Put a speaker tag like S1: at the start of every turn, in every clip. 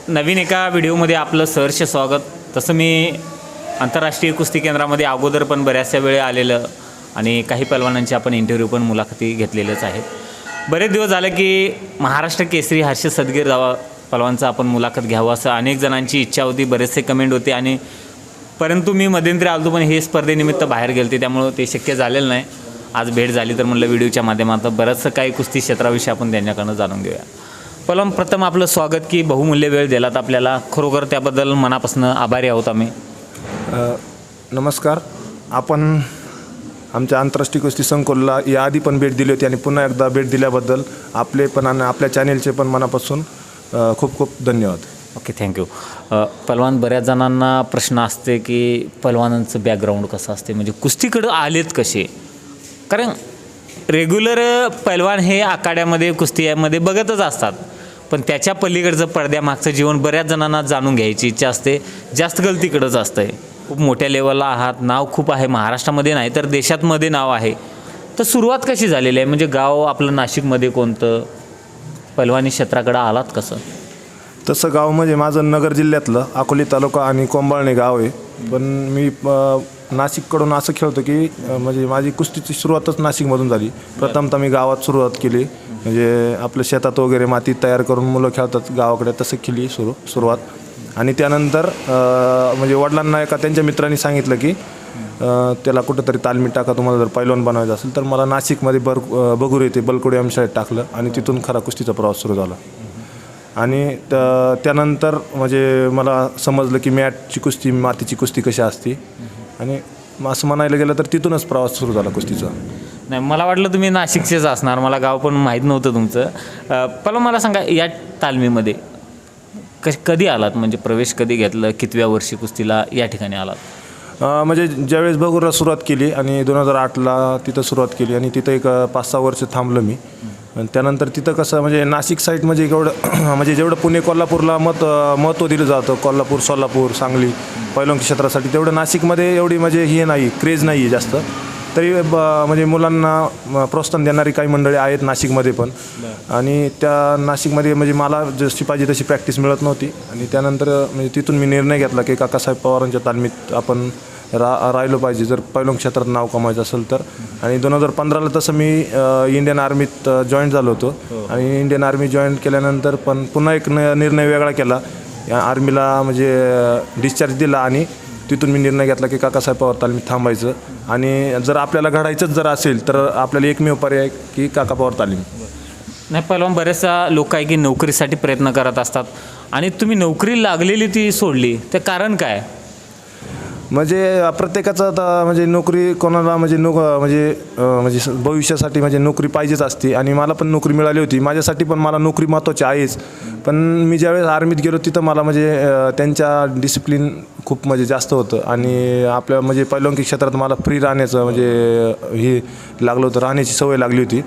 S1: नवीन एका व्हिडिओमध्ये आपलं सहर्ष स्वागत. तसं मी आंतरराष्ट्रीय कुस्ती केंद्रामध्ये अगोदर पण बऱ्याचशा वेळा आलेलं आणि काही पैलवानांची आपण इंटरव्ह्यू पण मुलाखती घेतलेल्याच आहेत. बरेच दिवस झाले की महाराष्ट्र केसरी हर्षद सदगीर पैलवानचा आपण मुलाखत घ्यावं असं अनेक जणांची इच्छा होती, बरेचसे कमेंट होते आणि परंतु मी मध्यंतरी आलो पण हे स्पर्धेनिमित्त बाहेर गेलते त्यामुळं ते शक्य झालेलं नाही. आज भेट झाली तर म्हणलं व्हिडिओच्या माध्यमातून बरंचसं काही कुस्ती क्षेत्राविषयी आपण त्यांच्याकडनं जाणून घेऊया. पहिलं प्रथम आपलं स्वागत की बहुमूल्य वेळ दिलात आपल्याला, खरोखर त्याबद्दल मनापासून आभारी आहोत आम्ही.
S2: नमस्कार. आपण आमच्या आंतरराष्ट्रीय कुस्ती संकुलला याआधी पण भेट दिली होती आणि पुन्हा एकदा भेट दिल्याबद्दल आपले पण आणि आपल्या चॅनेलचे पण मनापासून खूप खूप धन्यवाद.
S1: Okay, thank you. पैलवान, बऱ्याच जणांना प्रश्न असते की पैलवानांचं बॅकग्राऊंड कसं असते, म्हणजे कुस्तीकडं आलेत कसे. कारण रेग्युलर पैलवान हे आखाड्यामध्ये कुस्तीमध्ये बघतच असतात, पण त्याच्या पलीकडचं पडद्यामागचं जीवन बऱ्याच जणांना जाणून घ्यायची इच्छा असते. जास्त गलतीकडंच असतं आहे. खूप मोठ्या लेवलला आहात, नाव खूप आहे, महाराष्ट्रामध्ये नाही तर देशातमध्ये नाव आहे. तर सुरुवात कशी झालेली आहे, म्हणजे गाव आपलं नाशिकमध्ये कोणतं, पैलवानी क्षेत्राकडं आलात कसं?
S2: तसं गाव म्हणजे माझं नगर जिल्ह्यातलं अकोली तालुका आणि कोंबाळणे गाव आहे. पण मी नाशिककडून असं खेळतो की म्हणजे माझी कुस्तीची सुरुवातच नाशिकमधून झाली. प्रथमतः मी गावात सुरुवात केली, म्हणजे आपल्या शेतात वगैरे माती तयार करून मुलं खेळतात गावाकडे, तसं केली सुरुवात. आणि त्यानंतर म्हणजे वडिलांना एका त्यांच्या मित्रांनी सांगितलं की त्याला कुठंतरी तालमीत टाका, तुम्हाला जर पैलवान बनवायचं असेल तर. मला नाशिकमध्ये बगूर येथे बलकोडी आमशाळेत टाकलं आणि तिथून खरा कुस्तीचा प्रवास सुरू झाला. आणि त्यानंतर म्हणजे मला समजलं की मॅटची कुस्ती, मातीची कुस्ती कशी असते, आणि असं म्हणायला गेलं तर तिथूनच प्रवास सुरू झाला कुस्तीचा.
S1: नाही, मला वाटलं तुम्ही नाशिकचेच असणार, मला गाव पण माहीत नव्हतं तुमचं. पहिलं मला सांगा, या तालमीमध्ये कधी आलात, म्हणजे प्रवेश कधी घेतलं, कितव्या वर्षी कुस्तीला या ठिकाणी आलात?
S2: म्हणजे ज्यावेळेस बगूरला सुरुवात केली आणि 2008ला तिथं सुरुवात केली आणि तिथं एक 5-6 वर्ष थांबलं मी. आणि त्यानंतर तिथं कसं म्हणजे नाशिक साईड म्हणजे एवढं म्हणजे जेवढं पुणे कोल्हापूरला महत्त्व दिलं जातं, कोल्हापूर, सोलापूर, सांगली पैलवान क्षेत्रासाठी, तेवढं नाशिकमध्ये एवढी म्हणजे हे नाही, क्रेज नाही आहे जास्त. तरी म्हणजे मुलांना प्रोत्साहन देणारी काही मंडळी आहेत नाशिकमध्ये पण. आणि त्या नाशिकमध्ये म्हणजे मला जशी पाहिजे तशी प्रॅक्टिस मिळत नव्हती. आणि त्यानंतर म्हणजे तिथून मी निर्णय घेतला की काकासाहेब पवारांच्या तालमीत आपण राहिलो पाहिजे जर पैलवान क्षेत्रात नाव कमावायचं असेल तर. आणि 2015ला तसं मी इंडियन आर्मीत जॉईन झालो होतो. आणि इंडियन आर्मी जॉईन केल्यानंतर पण पुन्हा एक निर्णय वेगळा केला. या आर्मीला म्हणजे डिस्चार्ज दिला आणि तिथून मी निर्णय घेतला की काकासाहेब पवार तालमीत थांबायचं. आणि जर आपल्याला घडायचंच जर असेल तर आपल्याला एकमेव पर्याय की काका पवार तालीम.
S1: नाही, पैलवान बरेचसा लोक आहे की नोकरीसाठी प्रयत्न करत असतात आणि तुम्ही नोकरी लागलेली ती सोडली, ते कारण काय?
S2: म्हणजे प्रत्येकाचं आता म्हणजे नोकरी कोणाला म्हणजे म्हणजे भविष्यासाठी म्हणजे नोकरी पाहिजेच असते. आणि मला पण नोकरी मिळाली होती, माझ्यासाठी पण मला नोकरी महत्त्वाची आहेच. पण मी ज्यावेळेस आर्मीत गेलो तिथं मला म्हणजे त्यांच्या डिसिप्लिन खूप म्हणजे जास्त होतं. आणि आपल्या म्हणजे पैलवानकी क्षेत्रात मला फ्री राहण्याचं म्हणजे हे लागलं होतं, राहण्याची सवय लागली होती.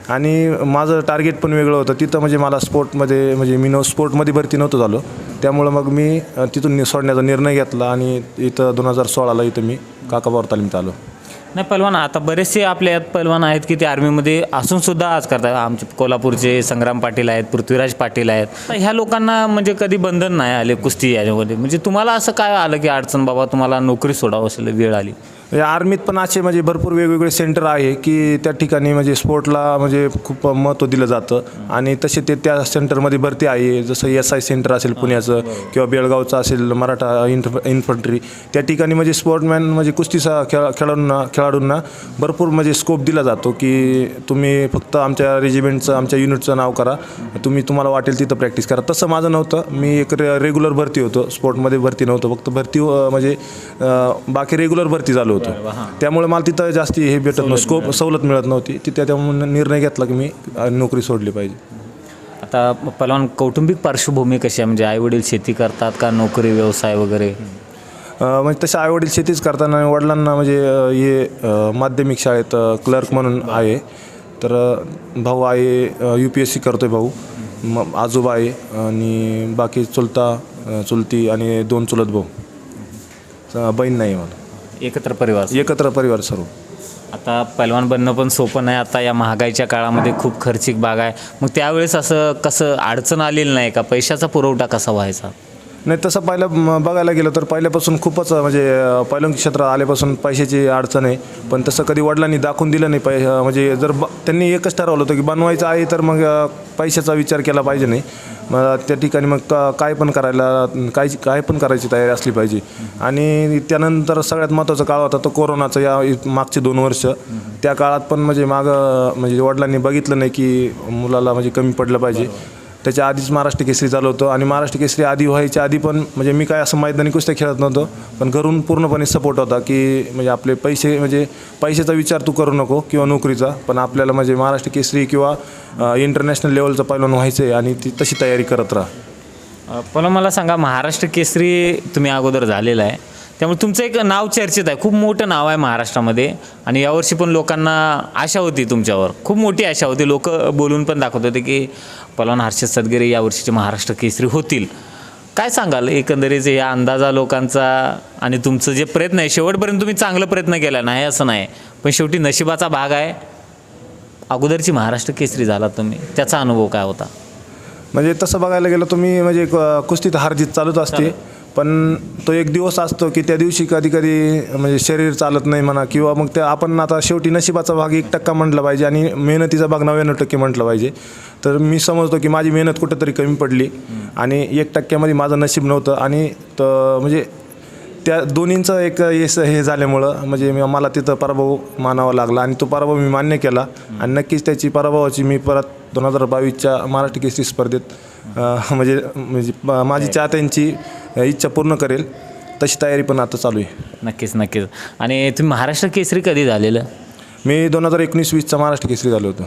S2: आणि माझं टार्गेट पण वेगळं होतं तिथं, म्हणजे मला स्पोर्टमध्ये म्हणजे मी स्पोर्टमध्ये भरती नव्हतं झालो. त्यामुळं मग मी तिथून सोडण्याचा निर्णय घेतला आणि इथं 2016ला इथं मी काका पवार तालीमीत आलो.
S1: नाही, पैलवान आता बरेचसे आपल्या यात पैलवान आहेत की ते आर्मीमध्ये असूनसुद्धा आज करतात. आमचे कोल्हापूरचे संग्राम पाटील आहेत, पृथ्वीराज पाटील आहेत. ह्या लोकांना म्हणजे कधी बंधन नाही आले कुस्ती याच्यामध्ये, म्हणजे तुम्हाला असं काय आलं की अडचण, बाबा तुम्हाला नोकरी सोडावं असेल वेळ आली?
S2: म्हणजे आर्मीत पण असे म्हणजे भरपूर वेगवेगळे सेंटर आहे की त्या ठिकाणी म्हणजे स्पोर्टला म्हणजे खूप महत्त्व दिलं जातं. आणि तसे ते त्या सेंटरमध्ये भरती आहे, जसं SI सेंटर असेल पुण्याचं किंवा बेळगावचं असेल मराठा इन्फंट्री. त्या ठिकाणी म्हणजे स्पोर्टमॅन म्हणजे कुस्तीचा खेळाडूंना भरपूर म्हणजे स्कोप दिला जातो की तुम्ही फक्त आमच्या रेजिमेंटचं, आमच्या युनिटचं नाव करा, तुम्हाला वाटेल तिथं प्रॅक्टिस करा. तसं माझं नव्हतं. मी एक रेग्युलर भरती होतो, स्पोर्टमध्ये भरती नव्हतं, फक्त भरती म्हणजे बाकी रेग्युलर भरती झालो. त्यामुळे मला तिथं जास्ती हे भेटत नव्हतं, स्कोप सवलत मिळत नव्हती तिथे. त्यामुळे निर्णय घेतला की मी नोकरी सोडली पाहिजे.
S1: आता पैलवान कौटुंबिक पार्श्वभूमी कशी आहे, म्हणजे आईवडील शेती करतात का नोकरी व्यवसाय वगैरे?
S2: म्हणजे तसे आईवडील शेतीच करताना वडिलांना म्हणजे हे माध्यमिक शाळेत क्लर्क म्हणून आहे. तर भाऊ आहे UPSC करतो आहे भाऊ, मग आजोबा आहे आणि बाकी चुलती आणि 2 चुलत भाऊ, बहीण नाही मला.
S1: एकत्र परिवार
S2: सर्व.
S1: आता पैलवान बनणं पण सोपं नाही. आता या महागाईच्या काळामध्ये खूप खर्चिक बाग आहे. मग त्यावेळेस असं कसं अडचण आलेली नाही का? पैशाचा पुरवठा कसा व्हायचा?
S2: नाही, तसं बघायला गेलं तर पहिल्यापासून खूपच म्हणजे पैलवान क्षेत्रात आल्यापासून पैशाची अडचण आहे. पण तसं कधी वडिलांनी दाखवून दिलं नाही. म्हणजे जर त्यांनी एकच ठरवलं होतं की बनवायचं आहे तर मग पैशाचा विचार केला पाहिजे नाही. मग त्या ठिकाणी मग काय पण काय पण करायची तयारी असली पाहिजे. आणि त्यानंतर सगळ्यात महत्त्वाचा काळ होता तो कोरोनाचा, या मागचे 2 वर्ष. त्या काळात पण म्हणजे वडिलांनी बघितलं नाही की मुलाला म्हणजे कमी पडलं पाहिजे. त्याच्या आधीच महाराष्ट्र केसरी झालं होतं आणि महाराष्ट्र केसरी आधी व्हायच्या आधी पण म्हणजे मी काय असं मैदानी कुस्त्या खेळत नव्हतो, पण घरून पूर्णपणे सपोर्ट होता की म्हणजे आपले पैशाचा विचार तू करू नको किंवा नोकरीचा, पण आपल्याला म्हणजे महाराष्ट्र केसरी किंवा इंटरनॅशनल लेवलचं पैलवान व्हायचं आहे आणि ती तशी तयारी करत राहा.
S1: पण मला सांगा, महाराष्ट्र केसरी तुम्ही अगोदर झालेला आहे, त्यामुळे तुमचं एक नाव चर्चेत आहे, खूप मोठं नाव आहे महाराष्ट्रामध्ये. आणि यावर्षी पण लोकांना आशा होती तुमच्यावर, खूप मोठी आशा होती. लोक बोलून पण दाखवत होते की पलवान हर्षद सदगिरे यावर्षीचे महाराष्ट्र केसरी होतील. काय सांगाल एकंदरीत या अंदाजा लोकांचा आणि तुमचं जे प्रयत्न आहे, शेवटपर्यंत तुम्ही चांगला प्रयत्न केला नाही असं नाही, पण शेवटी नशिबाचा भाग आहे. अगोदरची महाराष्ट्र केसरी झाला तुम्ही, त्याचा अनुभव काय होता?
S2: म्हणजे तसं बघायला गेलं तुम्ही म्हणजे कुस्तीत हारजीत चालूच असते, पण तो एक दिवस असतो की त्या दिवशी कधी म्हणजे शरीर चालत नाही म्हणा, किंवा मग त्या आपण आता शेवटी नशिबाचा भाग 1% म्हटलं पाहिजे आणि मेहनतीचा भाग 99% म्हटलं पाहिजे. तर मी समजतो की माझी मेहनत कुठंतरी कमी पडली आणि 1%मध्ये माझं नशीब नव्हतं. आणि म्हणजे त्या दोन्हींचं एक हे झाल्यामुळं म्हणजे मला तिथं पराभव मानावा लागला आणि तो पराभव मी मान्य केला. आणि नक्कीच त्याची पराभवाची मी परत 2022च्या महाराष्ट्र केसरी स्पर्धेत म्हणजे माझी चाहत्यांची इच्छा पूर्ण करेल तशी तयारी पण आता चालू आहे.
S1: नक्कीच. आणि तुम्ही महाराष्ट्र केसरी कधी झालेलं?
S2: मी 2019-20चा महाराष्ट्र केसरी झालो होतो.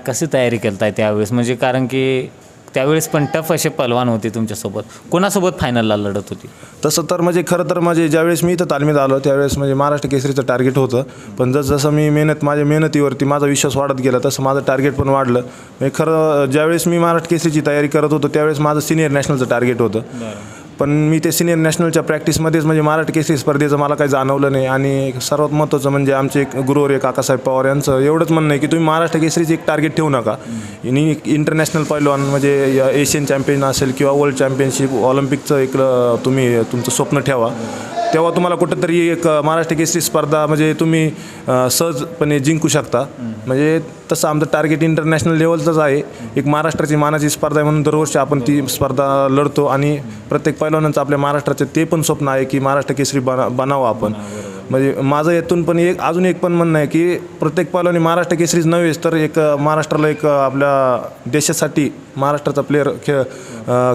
S1: कशी तयारी केली आहे त्यावेळेस? म्हणजे कारण की त्यावेळेस पण टफ असे पलवान होते तुमच्यासोबत. कोणासोबत फायनलला लढत होती?
S2: तसं तर म्हणजे खरं तर म्हणजे ज्यावेळेस मी इथं तालमीत आलो त्यावेळेस म्हणजे महाराष्ट्र केसरीचं टार्गेट होतं, पण जसं मी माझ्या मेहनतीवरती माझा विश्वास वाढत गेला तसं माझं टार्गेट पण वाढलं. म्हणजे खरं ज्यावेळेस मी महाराष्ट्र केसरीची तयारी करत होतो त्यावेळेस माझं सिनियर नॅशनलचं टार्गेट होतं, पण मी ते सिनियर नॅशनलच्या प्रॅक्टिसमध्येच म्हणजे महाराष्ट्र केसरी स्पर्धेचं मला काही जाणवलं नाही. आणि सर्वात महत्त्वाचं म्हणजे आमचे एक गुरुवर्य काकासाहेब पवार यांचं एवढंच म्हणणं आहे की तुम्ही महाराष्ट्र केसरीचं एक टार्गेट ठेवू नका. इंटरनॅशनल पैलवान म्हणजे एशियन चॅम्पियन असेल किंवा वर्ल्ड चॅम्पियनशिप ऑलिम्पिकचं एक तुमचं स्वप्न ठेवा, तेव्हा तुम्हाला कुठंतरी एक महाराष्ट्र केसरी स्पर्धा म्हणजे तुम्ही सहजपणे जिंकू शकता. म्हणजे तसं आमचं टार्गेट इंटरनॅशनल लेवलचंच आहे. एक महाराष्ट्राची मानाची स्पर्धा आहे म्हणून दरवर्षी आपण ती स्पर्धा लढतो आणि प्रत्येक पैलवानांचं आपल्या महाराष्ट्राचे ते पण स्वप्न आहे की महाराष्ट्र केसरी बनावं आपण. म्हणजे माझं यातून पण अजून एक पण म्हणणं आहे की प्रत्येक पैलवानी महाराष्ट्र केसरीच नव्हेच तर एक महाराष्ट्राला एक आपल्या देशासाठी महाराष्ट्राचा प्लेअर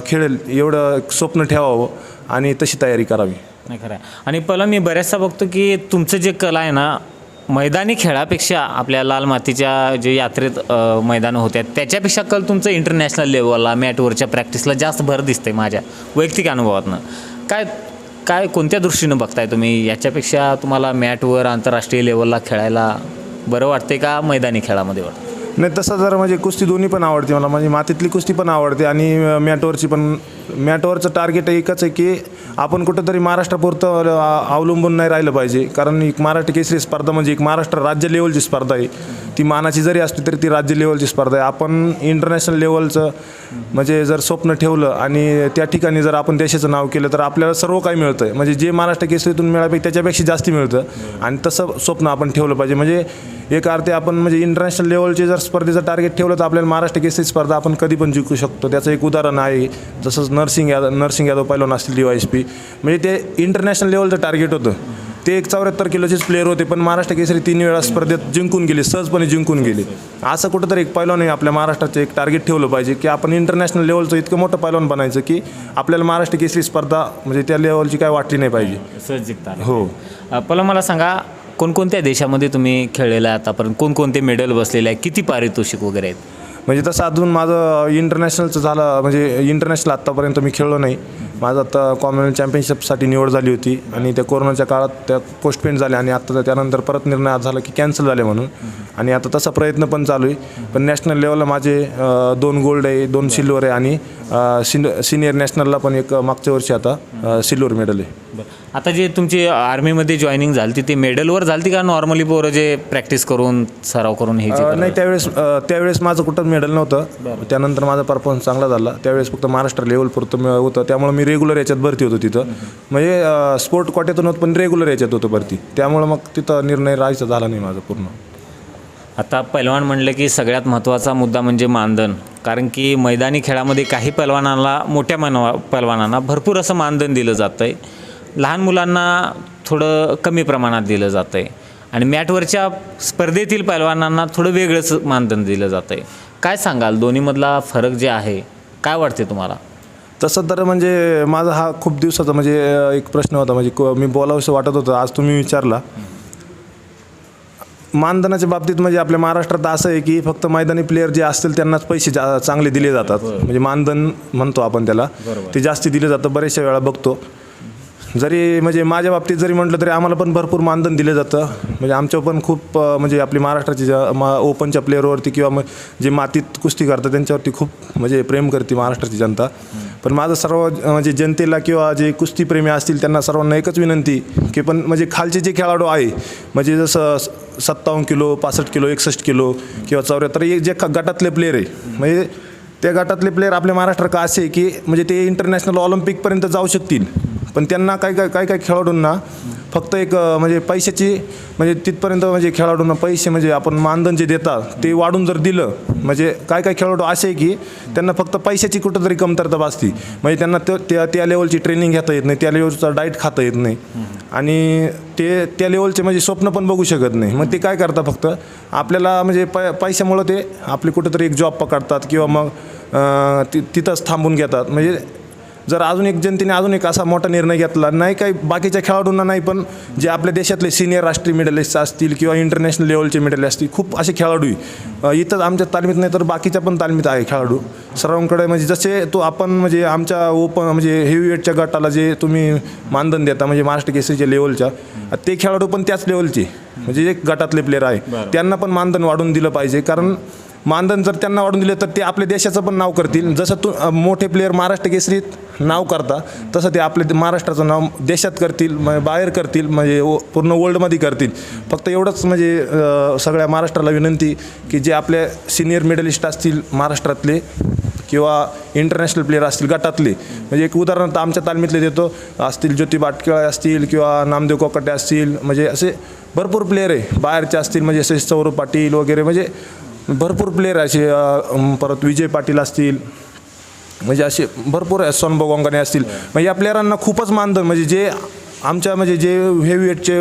S2: खेळेल एवढं स्वप्न ठेवावं आणि तशी तयारी करावी.
S1: नाही खरं आहे. आणि पहिला मी बऱ्याचदा बघतो की तुमचं जे कला आहे ना, मैदानी खेळापेक्षा आपल्या लाल मातीच्या जे यात्रेत मैदानं होत्या त्याच्यापेक्षा कल तुमचं इंटरनॅशनल लेवलला मॅटवरच्या प्रॅक्टिसला जास्त भर दिसते माझ्या वैयक्तिक अनुभवातनं. काय कोणत्या दृष्टीनं बघताय तुम्ही? याच्यापेक्षा तुम्हाला मॅटवर आंतरराष्ट्रीय लेवलला खेळायला बरं वाटते का मैदानी खेळामध्ये वाटतं?
S2: नाही, तसं जर म्हणजे कुस्ती दोन्ही पण आवडते मला. म्हणजे मातीतली कुस्ती पण आवडते आणि मॅटवरची पण. मॅटवरचं टार्गेट एकच आहे की आपण कुठंतरी महाराष्ट्रापुरतं अवलंबून नाही राहिलं पाहिजे, कारण एक महाराष्ट्र केसरी स्पर्धा म्हणजे एक महाराष्ट्र राज्य लेवलची स्पर्धा आहे. ती मानाची जरी असली तरी ती राज्य लेवलची स्पर्धा आहे. आपण इंटरनॅशनल लेवलचं म्हणजे जर स्वप्न ठेवलं आणि त्या ठिकाणी जर आपण देशाचं नाव केलं तर आपल्याला सर्व काही मिळतं. म्हणजे जे महाराष्ट्र केसरीतून मिळालं त्याच्यापेक्षा जास्ती मिळतं आणि तसं स्वप्न आपण ठेवलं पाहिजे. म्हणजे एक अर्थे आपण म्हणजे इंटरनॅशनल लेवलचे जर स्पर्धेचं टार्गेट ठेवलं तर आपल्याला महाराष्ट्र केसरी स्पर्धा आपण कधी पण जिंकू शकतो. त्याचं एक उदाहरण आहे. जसंच नरसिंग यादव पैलवान असतील DYSP, म्हणजे ते इंटरनॅशनल लेवलचं टार्गेट होतं. ते एक 74 किलोचेच प्लेअर होते, पण महाराष्ट्र केसरी 3 वेळा स्पर्धेत जिंकून गेले, सहजपणे जिंकून गेले. असं कुठंतरी एक पैलवान आपल्या महाराष्ट्राचं एक टार्गेट ठेवलं पाहिजे की आपण इंटरनॅशनल लेवलचं इतकं मोठं पैलवान बनायचं की आपल्याला महाराष्ट्र केसरी स्पर्धा म्हणजे त्या लेवलची काय वाटली नाही पाहिजे.
S1: सहज जिंकता.
S2: हो.
S1: पहिला मला सांगा, कोणकोणत्या देशामध्ये तुम्ही खेळलेला आहे आतापर्यंत? कोणकोणते मेडल बसलेले आहे? किती पारितोषिक वगैरे आहेत?
S2: म्हणजे तसं अजून माझं इंटरनॅशनलचं झालं म्हणजे इंटरनॅशनल आत्तापर्यंत मी खेळलो नाही. माझं आता कॉमनवेल्थ चॅम्पियनशिपसाठी निवड झाली होती आणि त्या कोरोनाच्या काळात त्या पोस्टपेंड झाल्या आणि आता त्यानंतर परत निर्णय झाला की कॅन्सल झाले म्हणून. आणि आता तसा प्रयत्न पण चालू आहे. पण नॅशनल लेवलला माझे 2 गोल्ड आहे, 2 सिल्वर आहे आणि सिनियर नॅशनलला पण एक मागच्या वर्षी आता सिल्वर मेडल आहे.
S1: आता जे तुमची आर्मीमध्ये जॉईनिंग झाली ते मेडलवर झाली का नॉर्मली पोरं जे प्रॅक्टिस करून सराव करून हे जे
S2: नाही, त्यावेळेस माझं कुठंच मेडल नव्हतं. त्यानंतर माझा परफॉर्मन्स चांगला झाला. त्यावेळेस फक्त महाराष्ट्र लेवल पुरतं होतं, त्यामुळे मी रेग्युलर याच्यात भरती होतो तिथं. म्हणजे स्पोर्ट कोट्यातून होतं पण रेग्युलर याच्यात होतं भरती, त्यामुळे मग तिथं निर्णय राहायचा झाला नाही माझा पूर्ण.
S1: आता पैलवान म्हणलं की सगळ्यात महत्त्वाचा मुद्दा म्हणजे मानधन. कारण की मैदानी खेळामध्ये काही पैलवानांना मोठ्या पैलवानांना भरपूर असं मानधन दिलं जातं आहे, लहान मुलांना थोडं कमी प्रमाणात दिलं जातं आहे आणि मॅटवरच्या स्पर्धेतील पैलवानांना थोडं वेगळंच मानधन दिलं जातं आहे. काय सांगाल दोन्हीमधला फरक जे आहे काय वाटते तुम्हाला?
S2: तसं तर म्हणजे माझा हा खूप दिवसाचा म्हणजे एक प्रश्न होता, म्हणजे मी बोलावंसं वाटत होतं, आज तुम्ही विचारला. मानधनाच्या बाबतीत म्हणजे आपल्या महाराष्ट्रात असं आहे की फक्त मैदानी प्लेयर जे असतील त्यांनाच पैसे चांगले दिले जातात. म्हणजे मानधन म्हणतो आपण त्याला, ते जास्ती दिले जातं. बऱ्याचशा वेळा बघतो, जरी म्हणजे माझ्या बाबतीत जरी म्हटलं तरी आम्हाला पण भरपूर मानधन दिलं जातं. म्हणजे आमच्या पण खूप म्हणजे आपली महाराष्ट्राची ओपनच्या प्लेअरवरती किंवा मग जे मातीत कुस्ती करतात त्यांच्यावरती खूप म्हणजे प्रेम करते महाराष्ट्राची जनता. पण माझं सर्व म्हणजे जनतेला किंवा जे कुस्तीप्रेमी असतील त्यांना सर्वांना एकच विनंती की पण म्हणजे खालचे जे खेळाडू आहे म्हणजे जसं 57 किलो, 65 किलो, 61 किलो किंवा 74 जे गटातले प्लेयर आहे, म्हणजे त्या गटातले प्लेयर आपल्या महाराष्ट्रात का असे की म्हणजे ते इंटरनॅशनल ऑलिम्पिकपर्यंत जाऊ शकतील. पण त्यांना काय खेळाडूंना फक्त एक म्हणजे पैशाची म्हणजे तिथपर्यंत म्हणजे खेळाडूंना पैसे म्हणजे आपण मानधन जे देतात ते वाढून जर दिलं, म्हणजे काय खेळाडू असे आहे की त्यांना फक्त पैशाची कुठंतरी कमतरता भासती. म्हणजे त्यांना त्या लेवलची ट्रेनिंग घेता येत नाही, त्या लेवलचा डाएट खाता येत नाही आणि ते त्या लेवलचे म्हणजे स्वप्न पण बघू शकत नाही. मग ते काय करतात फक्त आपल्याला म्हणजे पैशामुळं ते आपले कुठंतरी एक जॉब पकडतात किंवा मग तिथंच थांबून घेतात. म्हणजे जर अजून एक जनतेने अजून एक असा मोठा निर्णय घेतला नाही, काही बाकीच्या खेळाडूंना नाही, पण जे आपल्या देशातले सिनियर राष्ट्रीय मेडलिस्ट असतील किंवा इंटरनॅशनल लेवलचे मेडलिस्ट असतील, खूप असे खेळाडू इथंच आमच्या तालमीत नाही तर बाकीच्या पण तालमीत आहे खेळाडू सर्वांकडे. म्हणजे जसे तो आपण म्हणजे आमच्या म्हणजे हेवीवेटच्या गटाला जे तुम्ही मानधन देता म्हणजे महाराष्ट्र केसरीच्या लेवलच्या, ते खेळाडू पण त्याच लेवलचे म्हणजे जे गटातले प्लेयर आहे त्यांना पण मानधन वाढून दिलं पाहिजे. कारण मानधन जर त्यांना वाढून दिले तर ते आपल्या देशाचं पण नाव करतील. जसं मोठे प्लेयर महाराष्ट्र केसरीत नाव करता तसं ते आपल्या महाराष्ट्राचं नाव देशात करतील, बाहेर करतील, म्हणजे पूर्ण वर्ल्डमध्ये करतील. फक्त एवढंच म्हणजे सगळ्या महाराष्ट्राला विनंती की जे आपले सिनियर मेडलिस्ट असतील महाराष्ट्रातले किंवा इंटरनॅशनल प्लेयर असतील गटातले, म्हणजे एक उदाहरण आमच्या तालमीतले देतो, असतील ज्योती बाटके असतील किंवा नामदेव कोकाटे असतील, म्हणजे असे भरपूर प्लेयर आहे बाहेरचे असतील, म्हणजे असे सौरभ पाटील वगैरे, म्हणजे भरपूर प्लेयर असे, परत विजय पाटील असतील, म्हणजे असे भरपूर आहे, सोनभाऊ गोंगाणे असतील. म्हणजे या प्लेयरांना खूपच मानधन म्हणजे जे आमच्या म्हणजे जे हेवीवेटचे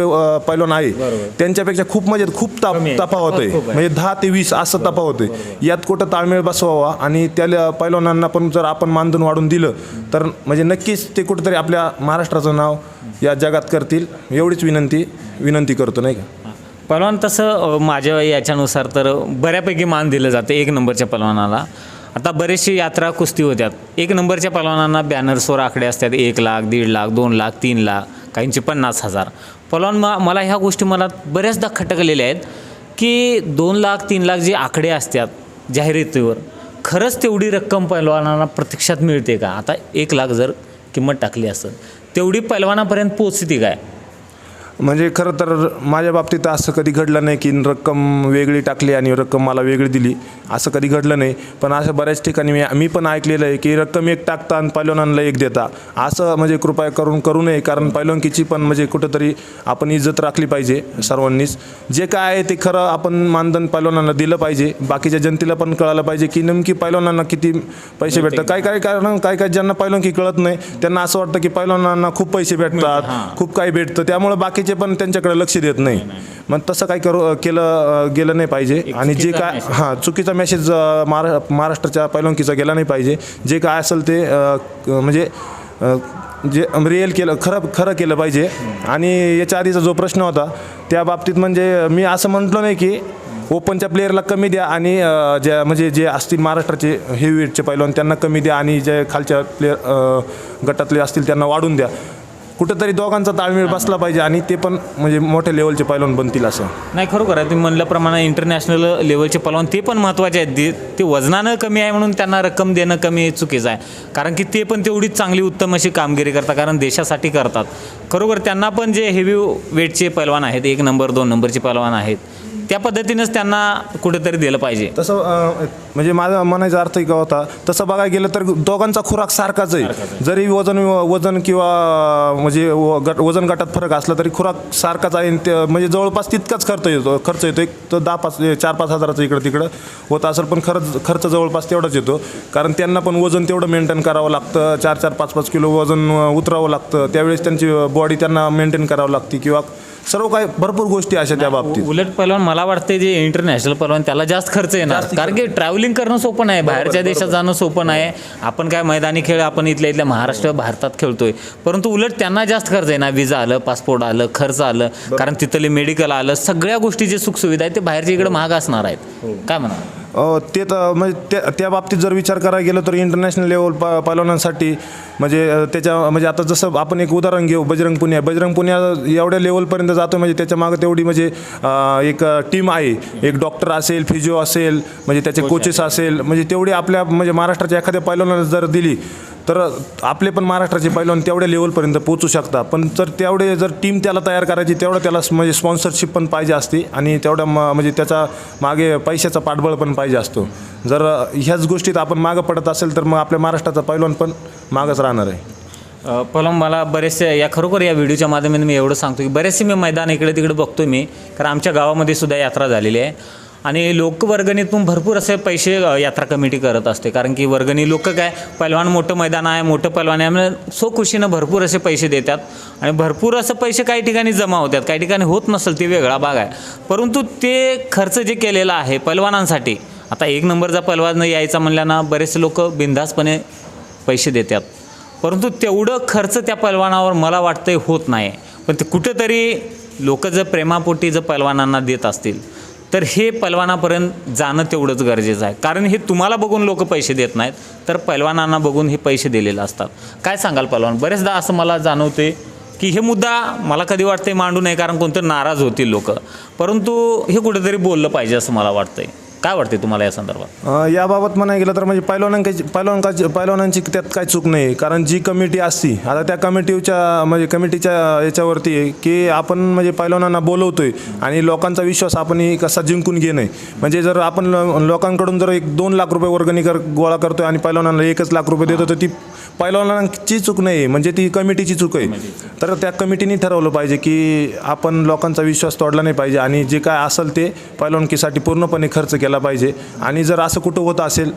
S2: पैलवान आहे त्यांच्यापेक्षा खूप म्हणजे खूप तफावत आहे. म्हणजे 10 ते 20 असं तफावत आहे. यात कुठं ताळमेळ बसवावा आणि त्या पैलवानांना पण जर आपण मानधन वाढून दिलं तर म्हणजे नक्कीच ते कुठंतरी आपल्या महाराष्ट्राचं नाव या जगात करतील, एवढीच विनंती करतो नाही का.
S1: पहलवान तसं माझ्या याच्यानुसार तर बऱ्यापैकी मान दिलं जातं 1 नंबरच्या पहलवानाला. आता बरेचशी यात्रा कुस्ती होत्यात, 1 नंबरच्या पहलवानांना बॅनर्सवर आकडे असतात 1 लाख, 1.5 लाख, 2 लाख, 3 लाख, काहींचे 50,000. पहलवान मला ह्या गोष्टी मला बऱ्याचदा खटकलेल्या आहेत की 2 लाख 3 लाख जे आकडे असतात जाहिरातीवर, खरंच तेवढी रक्कम पहलवानांना प्रत्यक्षात मिळते का? आता 1 लाख जर किंमत टाकली असेल तेवढी पहलवानापर्यंत पोचते काय?
S2: म्हणजे खरं तर माझ्या बाबतीत असं कधी घडलं नाही की रक्कम वेगळी टाकली आणि रक्कम मला वेगळी दिली, असं कधी घडलं नाही. पण असं बऱ्याच ठिकाणी मी पण ऐकलेलं आहे की रक्कम एक टाकता आणि पैलवानांना एक देता. असं म्हणजे कृपया करू नये, कारण पैलवानकीची पण म्हणजे कुठंतरी आपण इज्जत राखली पाहिजे सर्वांनीच. जे काय आहे ते खरं आपण मानधन पैलवानांना दिलं पाहिजे. बाकीच्या जनतेला पण कळालं पाहिजे की नेमकी पैलवानांना किती पैसे भेटतात. काय ज्यांना पैलवानकी कळत नाही त्यांना असं वाटतं की पैलवानांना खूप पैसे भेटतात, खूप काही भेटतं, त्यामुळे बाकीचे पण त्यांच्याकडे लक्ष देत नाही. मग तसं काही केलं गेलं नाही पाहिजे. आणि जे काय चुकीचा मेसेज महाराष्ट्राच्या पैलवानकीचा गेला नाही पाहिजे. जे काय असेल ते म्हणजे जे रिअल केलं, खरं केलं पाहिजे. आणि याच्या आधीचा जो प्रश्न होता त्या बाबतीत म्हणजे मी असं म्हटलं नाही की ओपनच्या प्लेयरला कमी द्या आणि ज्या म्हणजे जे असतील महाराष्ट्राचे हेवीवेटचे पैलवान त्यांना कमी द्या आणि जे खालच्या प्लेयर गटातले असतील त्यांना वाढून द्या. कुठंतरी दोघांचा ताळमेळ बसला पाहिजे आणि ते पण म्हणजे मोठ्या लेवलचे पैलवान बनतील असं.
S1: नाही, खरोखर आहे. तुम्ही म्हणल्याप्रमाणे इंटरनॅशनल लेवलचे पलवान ते पण महत्त्वाचे आहेत. ते वजनानं कमी आहे म्हणून त्यांना रक्कम देणं कमी चुकीचं आहे, कारण की ते पण तेवढीच चांगली उत्तम अशी कामगिरी करतात, कारण देशासाठी करतात. खरोखर त्यांना पण जे हेवी वेटचे पैलवान आहेत, 1 नंबर 2 नंबरचे पैलवान आहेत, त्या पद्धतीनंच त्यांना कुठेतरी दिलं पाहिजे.
S2: तसं म्हणजे माझा म्हणायचा अर्थ का होता, तसं बघायला गेलं तर दोघांचा खुराक सारखाच आहे. जरी वजन किंवा म्हणजे वजन गटात फरक असला तरी खुराक सारखाच आहे. म्हणजे जवळपास तितकाच खर्च येतो. एक तर 4-5 हजाराचं इकडं तिकडं होत असेल, पण खर्च जवळपास तेवढाच येतो, कारण त्यांना पण वजन तेवढं मेंटेन करावं लागतं. 4-4, 5-5 किलो वजन उतरावं लागतं. त्यावेळेस त्यांची बॉडी त्यांना मेंटेन करावं लागते किंवा सर्व काही भरपूर गोष्टी अशा त्या बाबतीत.
S1: उलट पलवान मला वाटते जे इंटरनॅशनल पलवान त्याला जास्त खर्च येणार, कारण की ट्रॅव्हलिंग करणं सोपं नाही, बाहेरच्या देशात जाणं सोपं नाही. आपण काय मैदानी खेळ आपण इथल्या महाराष्ट्र भारतात खेळतोय, परंतु उलट त्यांना जास्त खर्च आहे ना. विजा आलं, पासपोर्ट आलं, खर्च आलं, कारण तिथले मेडिकल आलं, सगळ्या गोष्टी जे सुखसुविधा आहेत ते बाहेरच्या इकडे महाग असणार आहेत. काय म्हणा
S2: ते तर म्हणजे त्या बाबतीत जर विचार करायला गेलो तर इंटरनॅशनल लेवल पैलवानांसाठी म्हणजे त्याच्या म्हणजे आता जसं आपण एक उदाहरण घेऊ, बजरंग पुनिया एवढ्या लेवलपर्यंत जातो, म्हणजे त्याच्या मागं तेवढी म्हणजे एक टीम आहे. एक डॉक्टर असेल, फिजिओ असेल, म्हणजे त्याचे कोचेस असेल, म्हणजे तेवढी आपल्या म्हणजे महाराष्ट्राच्या एखाद्या पैलवानाला जर दिली तर आपले पण महाराष्ट्राचे पैलवान तेवढ्या लेवलपर्यंत पोहोचू शकतात. पण जर टीम त्याला तयार करायची, तेवढं त्याला म्हणजे स्पॉन्सरशिप पण पाहिजे असते आणि तेवढ्या म्हणजे त्याचा मागे पैशाचा पाठबळ पण पाहिजे असतो. जर ह्याच गोष्टीत आपण मागं पडत असेल तर मग आपल्या महाराष्ट्राचा पैलवान पण मागच राहणार आहे.
S1: पलम मला बरेचसे खरोखर या व्हिडिओच्या माध्यमातून मी एवढं सांगतो की बरेचसे मी मैदान इकडे तिकडे बघतो मी, कारण आमच्या गावामध्ये सुद्धा यात्रा झालेली आहे आणि लोकवर्गणीतून भरपूर असे पैसे यात्रा कमिटी करत असते, कारण की वर्गणी लोक काय पैलवान मोठं मैदान आहे, मोठं पैलवान आहे म्हणजे सो खुशीनं भरपूर असे पैसे देतात आणि भरपूर असं पैसे काही ठिकाणी जमा होतात, काही ठिकाणी होत नसेल, ते वेगळा भाग आहे. परंतु ते खर्च जे केलेला आहे पैलवानांसाठी, आता 1 नंबरचा पैलवान यायचा म्हणल्यानं बरेचसे लोक बिनधास्तपणे पैसे देतात, परंतु तेवढं खर्च त्या पैलवानावर मला वाटतं होत नाही. पण ते कुठेतरी लोक जर प्रेमापोटी जर पैलवानांना देत असतील तर हे पैलवानापर्यंत जाणं तेवढंच गरजेचं आहे, कारण हे तुम्हाला बघून लोक पैसे देत नाहीत, तर पैलवानांना बघून हे पैसे दिलेले असतात. काय सांगाल पैलवान? बरेचदा असं मला जाणवते की हे मुद्दा मला कधी वाटते मांडू नये, कारण कोणतं नाराज होतील लोक, परंतु हे कुठेतरी बोललं पाहिजे असं मला वाटतंय. काय वाटते तुम्हाला या संदर्भात?
S2: याबाबत म्हणायला गेलं तर म्हणजे पैलवानांची त्यात काय चूक नाही, कारण जी कमिटी असती आता त्या कमिटीच्या याच्यावरती आहे की आपण म्हणजे पैलवानांना बोलवतोय आणि लोकांचा विश्वास आपण कसा जिंकून घेणे. म्हणजे जर आपण लोकांकडून जर 1-2 लाख रुपये वर्गणी गोळा करतोय आणि पैलवानांना 1 लाख रुपये देतो, तर ती पैलवानांची चूक नाही, म्हणजे ती कमिटीची चूक आहे. तर त्या कमिटीने ठरवलं पाहिजे की आपण लोकांचा विश्वास तोडला नाही पाहिजे आणि जे काय असेल ते पैलवानकीसाठी पूर्णपणे खर्च केला पाहिजे. आणि जर असं कुठं होत असेल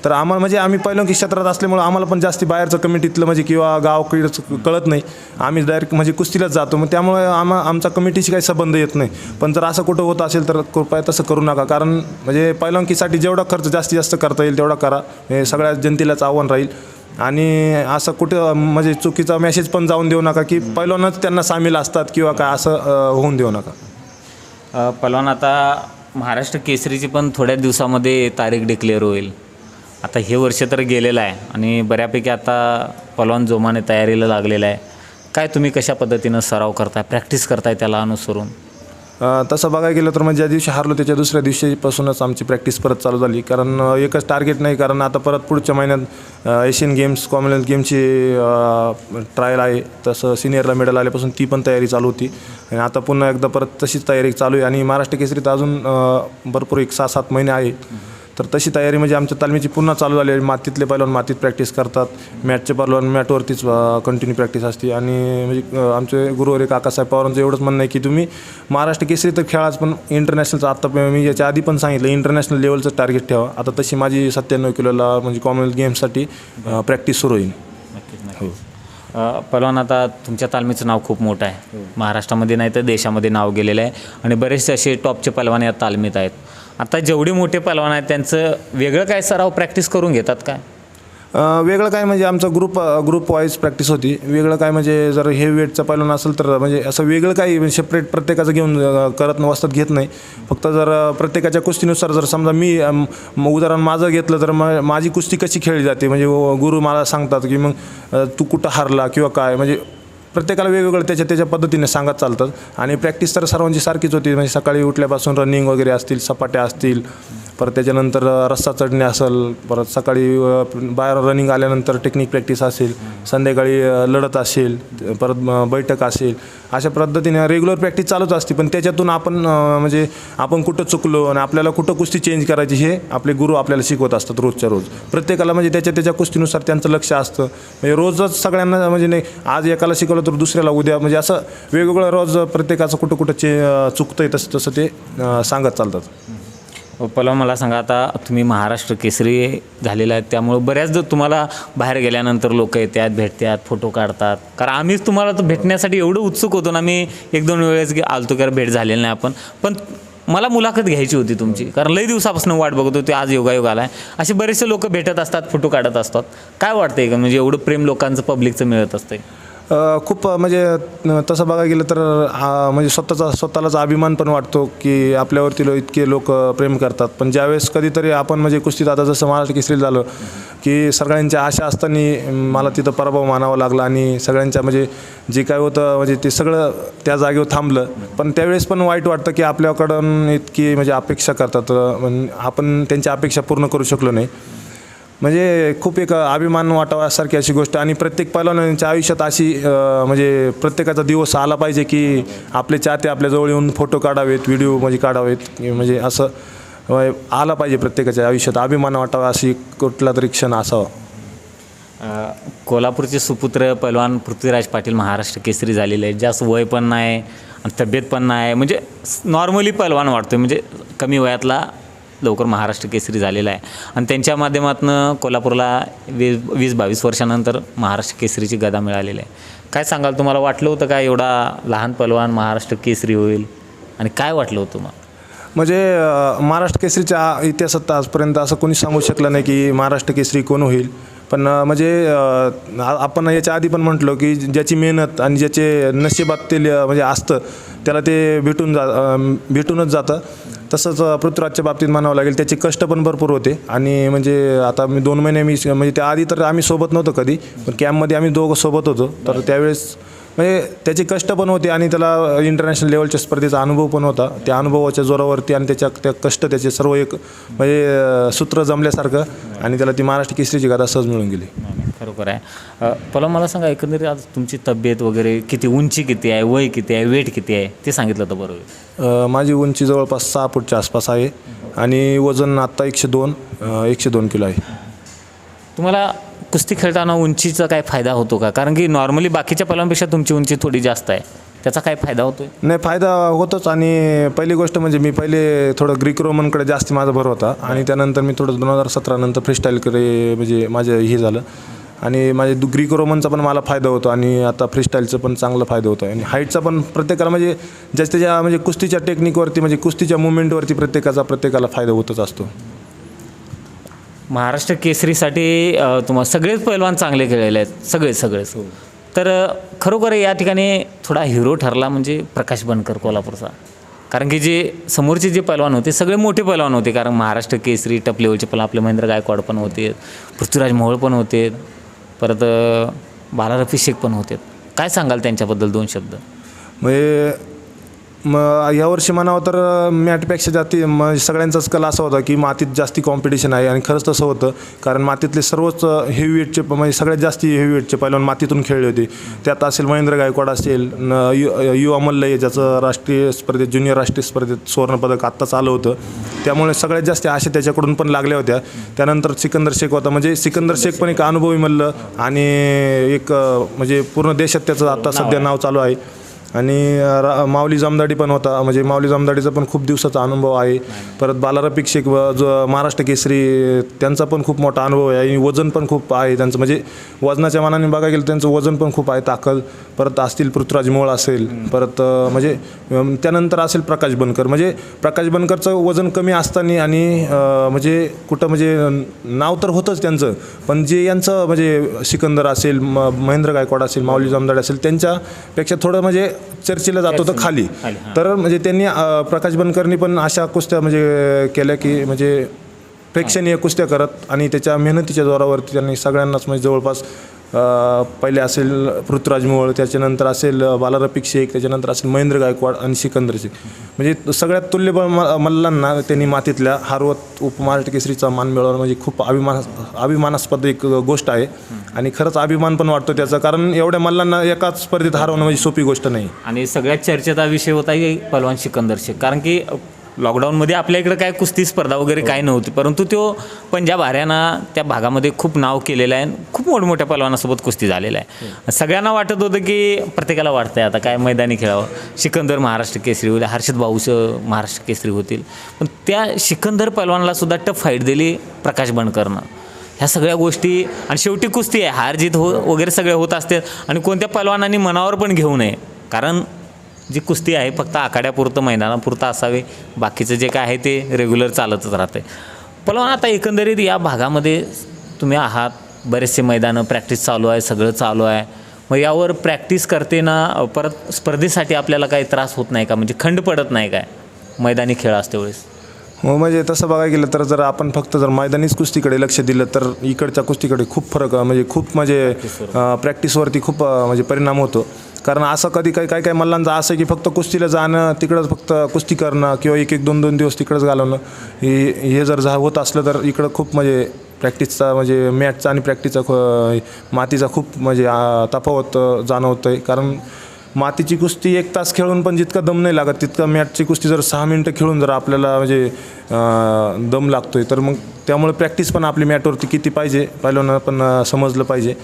S2: तर आम्हाला म्हणजे आम्ही पैलवानकी क्षेत्रात असल्यामुळे आम्हाला पण जास्ती बाहेरचं कमिटीतलं म्हणजे किंवा गावाकडचं कळत नाही, आम्ही डायरेक्ट म्हणजे कुस्तीलाच जातो, मग त्यामुळे आमचा कमिटीशी काही संबंध येत नाही. पण जर असं कुठं होत असेल तर कृपया तसं करू नका, कारण म्हणजे पैलवानकीसाठी जेवढा खर्च जास्तीत जास्त करता येईल तेवढा करा, हे सगळ्या जनतेलाच आव्हान राहील. आणि असं कुठं म्हणजे चुकीचा मेसेज पण जाऊन देऊ नका की पैलवानच त्यांना सामील असतात किंवा काय, असं होऊन देऊ नका.
S1: पैलवान, आता महाराष्ट्र केसरीची पण थोड्या दिवसामध्ये तारीख डिक्लेअर होईल. आता हे वर्ष तर गेलेलं आहे आणि बऱ्यापैकी आता पैलवान जोमाने तयारीला लागलेला आहे. काय तुम्ही कशा पद्धतीनं सराव करताय, प्रॅक्टिस करताय त्याला अनुसरून?
S2: तसं बघायला गेलं तर म्हणजे ज्या दिवशी हारलो त्याच्या दुसऱ्या दिवशीपासूनच आमची प्रॅक्टिस परत चालू झाली, कारण एकच टार्गेट नाही, कारण आता परत पुढच्या महिन्यात एशियन गेम्स, कॉमनवेल्थ गेमची ट्रायल आहे, तसं सिनियरला मेडल आल्यापासून ती पण तयारी चालू होती आणि आता पुन्हा एकदा परत तशीच तयारी चालू आहे. आणि महाराष्ट्र केसरीत अजून भरपूर 6-7 महिने आहे, तर तशी तयारी म्हणजे आमच्या तालमीची पुन्हा चालू झाली आहे. मातीतले पैलवान मातीत प्रॅक्टिस करतात, मॅटचे पैलवान मॅटवरतीच कंटिन्यू प्रॅक्टिस असते. आणि म्हणजे आमचे गुरुवारी काकासाहेब पवारांचं एवढंच म्हणणं आहे की तुम्ही महाराष्ट्र केसरी तर खेळाच, पण इंटरनॅशनलचं आत्ता मी याच्या आधी पण सांगितलं इंटरनॅशनल लेवलचं टार्गेट ठेवा. आता तशी माझी 97 किलोला म्हणजे कॉमनवेल्थ गेम्ससाठी प्रॅक्टिस सुरू होईल.
S1: हो पैलवान, आता तुमच्या तालमीचं नाव खूप मोठं आहे, महाराष्ट्रामध्ये नाही तर देशामध्ये नाव गेलेलं आहे आणि बरेचसे असे टॉपचे पैलवान या तालमीत आहेत. आता जेवढे मोठे पैलवान आहेत त्यांचं वेगळं काय सराव प्रॅक्टिस करून घेतात काय?
S2: वेगळं काय म्हणजे आमचा ग्रुप वाईज प्रॅक्टिस होती. वेगळं काय म्हणजे जर हेवी वेटचं पैलवान असेल तर म्हणजे असं वेगळं काही सेपरेट प्रत्येकाचं घेऊन करत वस्तात घेत नाही. फक्त जर प्रत्येकाच्या कुस्तीनुसार जर समजा मी उदाहरण माझं घेतलं तर माझी कुस्ती कशी खेळली जाते म्हणजे गुरु मला सांगतात की मग तू कुठं हारला किंवा काय म्हणजे प्रत्येकाला वेगवेगळं त्याच्या पद्धतीने सांगत चालतात. आणि प्रॅक्टिस तर सर्वांची सारखीच होती म्हणजे सकाळी उठल्यापासून रनिंग वगैरे असतील, सपाट्या असतील, परत त्याच्यानंतर रस्ता चढणे असेल, परत सकाळी बाहेर रनिंग आल्यानंतर टेक्निक प्रॅक्टिस असेल, संध्याकाळी लढत असेल, परत बैठक असेल, अशा पद्धतीने रेग्युलर प्रॅक्टिस चालूच असते. पण त्याच्यातून आपण म्हणजे आपण कुठं चुकलो आणि आपल्याला कुठं कुस्ती चेंज करायची हे आपले गुरु आपल्याला शिकवत असतात रोजच्या रोज. प्रत्येकाला म्हणजे त्याच्या कुस्तीनुसार त्यांचं लक्ष असतं. म्हणजे रोजच सगळ्यांना म्हणजे नाही आज एकाला शिकवलं तर दुसऱ्याला उद्या म्हणजे असं वेगवेगळं रोज प्रत्येकाचं कुठं चुकतंय तसं ते सांगत चालतात.
S1: पहिला मला सांगा, आता तुम्ही महाराष्ट्र केसरी झालेला आहे त्यामुळे बऱ्याचदा तुम्हाला बाहेर गेल्यानंतर लोक येतात, भेटतात, फोटो काढतात. कारण आम्हीच तुम्हाला तर भेटण्यासाठी एवढं उत्सुक होतो ना, मी 1-2 वेळेस आलतो की भेट झालेली नाही आपण, पण मला मुलाखत घ्यायची होती तुमची कारण लई दिवसापासून वाट बघत होती. आज योगायोग आला आहे. असे बरेचसे लोक भेटत असतात, फोटो काढत असतात. काय वाटतंय का म्हणजे एवढं प्रेम लोकांचं पब्लिकचं मिळत असतंय?
S2: खूप म्हणजे तसं बघायला गेलं तर म्हणजे स्वतःलाच अभिमान पण वाटतो की आपल्यावरती इतके लोक प्रेम करतात. पण ज्यावेळेस कधीतरी आपण म्हणजे कुस्तीत आता जसं महाराष्ट्र केसरी झालं की सगळ्यांच्या आशा असताना मला तिथं पराभव मानावा लागला आणि सगळ्यांच्या म्हणजे जे काय होतं म्हणजे ते सगळं त्या जागेवर थांबलं. पण त्यावेळेस पण वाईट वाटतं की आपल्याकडून इतकी म्हणजे अपेक्षा करतात, आपण त्यांच्या अपेक्षा पूर्ण करू शकलो नाही. म्हणजे खूप एक अभिमान वाटाव्यासारखी अशी गोष्ट. आणि प्रत्येक पैलवानांच्या आयुष्यात अशी म्हणजे प्रत्येकाचा दिवस आला पाहिजे की आपले चाहते आपल्याजवळ येऊन फोटो काढावेत, व्हिडिओ म्हणजे काढावेत, म्हणजे असं आला पाहिजे प्रत्येकाच्या आयुष्यात. अभिमान वाटावा अशी कुठला तरी क्षण असावा.
S1: कोल्हापूरचे सुपुत्र पैलवान पृथ्वीराज पाटील महाराष्ट्र केसरी झालेले आहे. जास्त वय पण नाही आणि तब्येत पण नाही, म्हणजे नॉर्मली पैलवान वाटतो, म्हणजे कमी वयातला लवकर महाराष्ट्र केसरी झालेला आहे. आणि त्यांच्या माध्यमातून कोल्हापूरला 20-22 वर्षानंतर महाराष्ट्र केसरीची गदा मिळालेली आहे. काय सांगाल, तुम्हाला वाटलं होतं का एवढा लहान पैलवान महाराष्ट्र केसरी होईल आणि काय वाटलं होतं तुम्हाला?
S2: म्हणजे महाराष्ट्र केसरीच्या इतिहासात आजपर्यंत असं कोणी सांगू शकलं नाही की महाराष्ट्र केसरी कोण होईल. पण म्हणजे आपण याच्या आधी पण म्हटलो की ज्याची मेहनत आणि ज्याचे नशिबात ते म्हणजे असतं त्याला ते भेटूनच जातं. तसंच पृथ्वीराजच्या बाबतीत म्हणावं लागेल, त्याचे कष्ट पण भरपूर होते. आणि म्हणजे आता मी 2 महिने म्हणजे त्याआधी तर आम्ही सोबत नव्हतो कधी, पण कॅम्पमध्ये आम्ही दोघं सोबत होतो. तर त्यावेळेस म्हणजे त्याचे कष्ट पण होते आणि त्याला इंटरनॅशनल लेवलच्या स्पर्धेचा अनुभव पण होता. त्या अनुभवाच्या जोरावरती आणि त्या कष्ट त्याचे सर्व एक म्हणजे सूत्र जमल्यासारखं आणि त्याला ती महाराष्ट्र केसरीची गाथा सहज मिळून गेली.
S1: खरोखर आहे. पहिला मला सांगा, एकंदरीत आज तुमची तब्येत वगैरे किती, उंची किती आहे, वय किती आहे, वेट किती आहे ते सांगितलं तर बरोबर.
S2: माझी उंची जवळपास 6 फूटच्या आसपास आहे आणि वजन आत्ता 102 किलो आहे.
S1: तुम्हाला कुस्ती खेळताना उंचीचा काय फायदा होतो का? कारण की नॉर्मली बाकीच्या पैलवांपेक्षा तुमची उंची थोडी जास्त आहे, त्याचा काय फायदा होतो?
S2: नाही, फायदा होतोच. आणि पहिली गोष्ट म्हणजे मी पहिले थोडं ग्रीक रोमनकडे जास्त माझा भर होता आणि त्यानंतर मी थोडं 2017 नंतर फ्रीस्टाईलकडे म्हणजे माझं हे झालं आणि माझे ग्रीक रोमनचा पण मला फायदा होतो आणि आता फ्रीस्टाईलचं पण चांगला फायदा होतो. आणि हाईटचा पण प्रत्येकाला म्हणजे त्याच्या म्हणजे कुस्तीच्या टेक्निकवरती म्हणजे कुस्तीच्या मुवमेंटवरती प्रत्येकाला फायदा होतच असतो.
S1: महाराष्ट्र केसरीसाठी तुम्हाला सगळेच पैलवान चांगले खेळलेले आहेत, सगळेच. तर खरोखर या ठिकाणी थोडा हिरो ठरला म्हणजे प्रकाश बनकर कोल्हापूरचा. कारण की जे समोरचे जे पैलवान होते सगळे मोठे पैलवान होते. कारण महाराष्ट्र केसरी टप लेवलचे पैलवान आपले महेंद्र गायकवाड पण होते, पृथ्वीराज मोहोळ पण होते, परत बाला रफी शेख पण होते. काय सांगाल त्यांच्याबद्दल 2 शब्द?
S2: म्हणजे यावर्षी म्हणावं तर मॅटपेक्षा जास्ती सगळ्यांचाच कल असा होता की मातीत जास्ती कॉम्पिटिशन आहे आणि खरंच तसं होतं. कारण मातीतले सर्वच हेवीवेटचे म्हणजे सगळ्यात जास्ती हेवीवेटचे पैलवान मातीतून खेळले होते. त्यात असेल महेंद्र गायकवाड असेल, युवा मल्ल ज्याचं राष्ट्रीय स्पर्धेत ज्युनियर राष्ट्रीय स्पर्धेत सुवर्णपदक आत्ताच आलं होतं, त्यामुळे सगळ्यात जास्त आशा त्याच्याकडून पण लागल्या होत्या. त्यानंतर सिकंदर शेख होता, म्हणजे सिकंदर शेख पण एक अनुभवी मल्ल आणि एक म्हणजे पूर्ण देशात त्याचं आत्ता सध्या नाव चालू आहे. आणि माऊली जामदाडी पण होता, म्हणजे माऊली जामदाडीचा पण खूप दिवसाचा अनुभव आहे. परत बालारफिक शेख जो महाराष्ट्र केसरी, त्यांचा पण खूप मोठा अनुभव आहे आणि वजन पण खूप आहे त्यांचं, म्हणजे वजनाच्या मानाने बघायला गेलं त्यांचं वजन पण खूप आहे, ताकद. परत असतील पृथ्वीराज मोळ असेल, परत म्हणजे त्यानंतर असेल प्रकाश बनकर. म्हणजे प्रकाश बनकरचं वजन कमी असताना आणि म्हणजे कुठं म्हणजे नाव तर होतंच त्यांचं, पण जे यांचं म्हणजे सिकंदर असेल, महेंद्र गायकवाड असेल, माऊली जामदाडे असेल, त्यांच्यापेक्षा थोडं म्हणजे चर्चेला जात होतं खाली. तर म्हणजे त्यांनी प्रकाश बनकरनी पण अशा कुस्त्या म्हणजे केल्या की म्हणजे प्रेक्षणीय कुस्त्या करत आणि त्याच्या मेहनतीच्या जोरावरती त्यांनी सगळ्यांनाच म्हणजे जवळपास पहिले असेल पृथ्वीराज मोहोळ, त्याच्यानंतर असेल बालारफिक शेख, त्याच्यानंतर असेल महेंद्र गायकवाड आणि सिकंदर शेख, म्हणजे सगळ्यात तुल्यबळ मल्लांना त्यांनी मातीतल्या हारवत उपमहाराष्ट्र केसरीचा मान मिळवणं म्हणजे खूप अभिमानास्पद एक गोष्ट आहे. आणि खरंच अभिमान पण वाटतो त्याचा, कारण एवढ्या मल्लांना एकाच स्पर्धेत हरवणं म्हणजे सोपी गोष्ट नाही.
S1: आणि सगळ्यात चर्चेचा विषय होता की पहलवान सिकंदर शेख, कारण की लॉकडाऊनमध्ये आपल्या इकडं काय कुस्ती स्पर्धा वगैरे काय नव्हती, परंतु तो पंजाब हरियाणा त्या भागामध्ये खूप नाव केलेलं आहे, खूप मोठमोठ्या पहलवानासोबत कुस्ती झालेला आहे. सगळ्यांना वाटत होतं की प्रत्येकाला वाटतंय आता काय मैदानी खेळावं, सिकंदर महाराष्ट्र केसरी होईल, हर्षद भाऊचं महाराष्ट्र केसरी होतील, पण त्या सिकंदर पहलवानला सुद्धा टफ फाईट दिली प्रकाश बनकरनं. ह्या सगळ्या गोष्टी आणि शेवटी कुस्ती आहे, हार जीत वगैरे सगळे होत असते आणि कोणत्या पहलवानांनी मनावर पण घेऊ नये, कारण जी कुस्ती आहे फक्त आखाड्यापुरतं मैदानापुरतं असावे, बाकीचं जे काय आहे ते रेग्युलर चालतच राहते. पहलवान आता एकंदरीत या भागामध्ये तुम्ही आहात, बरेचसे मैदानं प्रॅक्टिस चालू आहे, सगळं चालू आहे, मग यावर प्रॅक्टिस करताना परत स्पर्धेसाठी आपल्याला काही त्रास होत नाही का, म्हणजे खंड पडत नाही काय मैदानी खेळ असते वेळेस?
S2: हो, म्हणजे तसं बघायला गेलं तर जर आपण फक्त जर मैदानीच कुस्तीकडे लक्ष दिलं तर इकडच्या कुस्तीकडे खूप फरक म्हणजे खूप म्हणजे प्रॅक्टिसवरती खूप म्हणजे परिणाम होतो. कारण असं कधी काही काही मल्लांचं असं की फक्त कुस्तीला जाणं, तिकडंच फक्त कुस्ती करणं किंवा एक दोन दिवस तिकडंच घालवणं, हे जर होत असलं तर इकडं खूप म्हणजे प्रॅक्टिसचा म्हणजे मॅचचा आणि प्रॅक्टिसचा मातीचा खूप म्हणजे तफावत जाणवतं आहे. कारण मातीची कुस्ती 1 तास खेळून पण जितका दम नाही लागत, तितका मॅटची कुस्ती जर 6 मिनटं खेळून जर आपल्याला म्हणजे दम लागतो आहे, तर मग त्यामुळे प्रॅक्टिस पण आपली मॅटवरती किती पाहिजे पहिल्यांदा पण समजलं पाहिजे.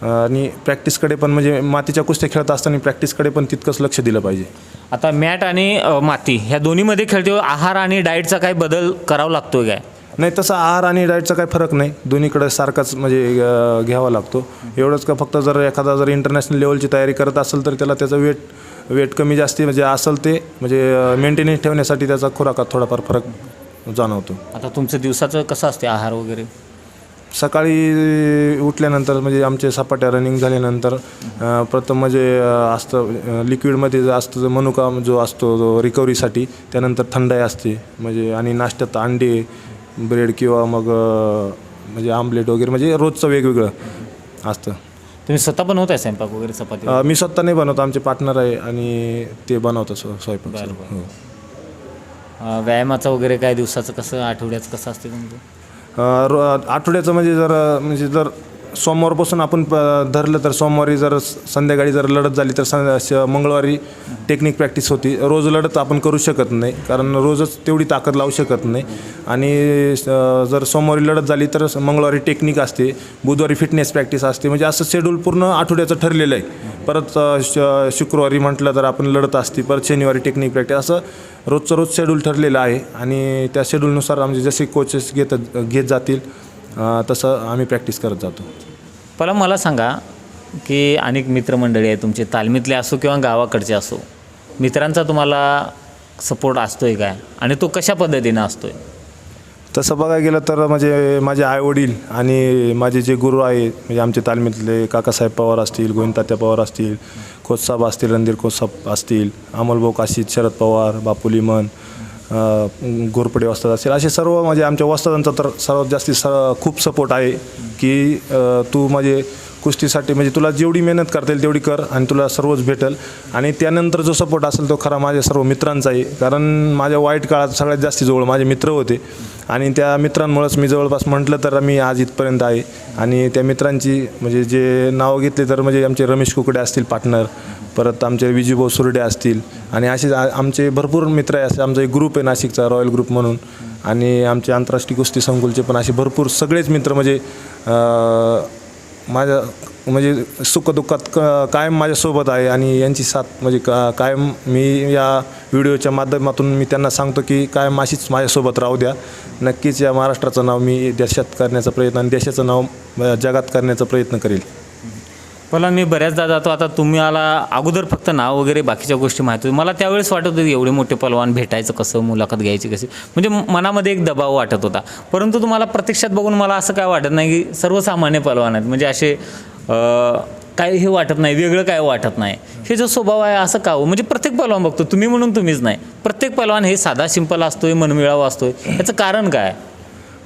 S2: आणि प्रॅक्टिसकडे पण म्हणजे मातीच्या कुस्त्या खेळत असताना प्रॅक्टिसकडे पण तितकंच लक्ष दिलं पाहिजे.
S1: आता मॅट आणि माती ह्या दोन्हीमध्ये खेळते, आहार आणि डाएटचा काही बदल करावा लागतो काय?
S2: नाही, तसा आहार आणि डाएटचा काही फरक नाही, दोन्हीकडे सारखाच म्हणजे घ्यावा लागतो. एवढंच का फक्त जर एखादा जर इंटरनॅशनल लेवलची तयारी करत असेल तर त्याला त्याचं वेट कमी जास्ती म्हणजे असेल ते म्हणजे मेंटेनन्स ठेवण्यासाठी त्याचा खुराकात थोडाफार फरक जाणवतो.
S1: आता तुमचं दिवसाचं कसं असते आहार वगैरे?
S2: सकाळी उठल्यानंतर म्हणजे आमचे सपाट्या रनिंग झाल्यानंतर प्रथम म्हणजे असतं लिक्विडमध्ये असतं मनुका जो असतो जो रिकव्हरीसाठी, त्यानंतर थंडाई असते म्हणजे, आणि नाश्त्यात अंडे, ब्रेड किंवा मग म्हणजे आमलेट वगैरे म्हणजे रोजचं वेगवेगळं असतं.
S1: तुम्ही स्वतः बनवताय स्वयंपाक वगैरे चपाती?
S2: मी स्वतः नाही बनवतो, आमचे पार्टनर आहे आणि ते बनवतात स्वयंपाक.
S1: व्यायामाचं वगैरे काय दिवसाचं कसं, आठवड्याचं कसं असते तुमचं?
S2: आठवड्याचं म्हणजे जर सोमवारपासून आपण धरलं तर सोमवारी जर संध्याकाळी जर लढत झाली तर मंगळवारी टेक्निक प्रॅक्टिस होती. रोज लढत आपण करू शकत नाही, कारण रोजच तेवढी ताकद लावू शकत नाही. आणि जर सोमवारी लढत झाली तर मंगळवारी टेक्निक असते, बुधवारी फिटनेस प्रॅक्टिस असते, म्हणजे असं शेड्यूल पूर्ण आठवड्याचं ठरलेलं आहे. परत शुक्रवारी म्हटलं तर आपण लढत असते, परत शनिवारी टेक्निक प्रॅक्टिस, असं रोज शेड्यूल ठरलेलं आहे. आणि त्या शेड्यूलनुसार आमचे जसे कोचेस घेत जातील तसं आम्ही प्रॅक्टिस करत जातो.
S1: पहिला मला सांगा की अनेक मित्रमंडळी आहे तुमचे, तालमीतले असो किंवा गावाकडचे असो, मित्रांचा तुम्हाला सपोर्ट असतो आहे काय, आणि तो कशा पद्धतीनं असतो आहे?
S2: तसं बघायला गेलं तर म्हणजे माझे आईवडील आणि माझे जे गुरु आहे म्हणजे आमचे तालमीतले काकासाहेब पवार असतील, गोविंदतात्या पवार असतील, कोचसाहेब असतील, रणधीर कोचसाहेब असतील, अमोलभाऊ काशीद, शरद पवार, बापू लिमन, घोरपडे वस्ताद असेल, असे सर्व म्हणजे आमच्या वस्तादांचा तर सर्वात जास्ती खूप सपोर्ट आहे की तू म्हणजे कुस्तीसाठी म्हणजे तुला जेवढी मेहनत करता येईल तेवढी कर आणि तुला सर्वच भेटेल. आणि त्यानंतर जो सपोर्ट असेल तो खरा माझ्या सर्व मित्रांचा आहे, कारण माझ्या वाईट काळात सगळ्यात जास्ती जवळ माझे मित्र होते आणि त्या मित्रांमुळेच मी जवळपास म्हटलं तर मी आज इथपर्यंत आहे. आणि त्या मित्रांची म्हणजे जे नावं घेतले तर म्हणजे आमचे रमेश कुकडे असतील पार्टनर, परत आमचे विजूभाऊ सुरडे असतील, आणि असे आमचे भरपूर मित्र आहे. असे आमचा एक ग्रुप आहे नाशिकचा, रॉयल ग्रुप म्हणून, आणि आमचे आंतरराष्ट्रीय कुस्ती संकुलचे पण असे भरपूर सगळेच मित्र म्हणजे माझ्या म्हणजे सुखदुःखात कायम माझ्यासोबत आहे आणि यांची साथ म्हणजे कायम मी या व्हिडिओच्या माध्यमातून मी त्यांना सांगतो की कायम अशीच माझ्यासोबत राहू द्या. नक्कीच या महाराष्ट्राचं नाव मी देशात करण्याचा प्रयत्न आणि देशाचं नाव जगात करण्याचा प्रयत्न करेल.
S1: मला मी बऱ्याचदा जातो, आता तुम्ही आला अगोदर फक्त नाव वगैरे बाकीच्या गोष्टी माहिती होती. मला त्यावेळेस वाटत होती एवढे मोठे पलवान भेटायचं कसं, मुलाखत घ्यायची कशी, म्हणजे मनामध्ये एक दबाव वाटत होता. परंतु तुम्हाला प्रत्यक्षात बघून मला असं काय वाटत नाही की सर्वसामान्य पलवान आहेत, म्हणजे असे काय हे वाटत नाही, वेगळं काय वाटत नाही. हे जो स्वभाव आहे असं का हो, म्हणजे प्रत्येक पलवान बघतो, तुम्ही म्हणून तुम्हीच नाही, प्रत्येक पलवान हे साधा सिंपल असतोय, मनमिळावा असतोय. याचं कारण काय?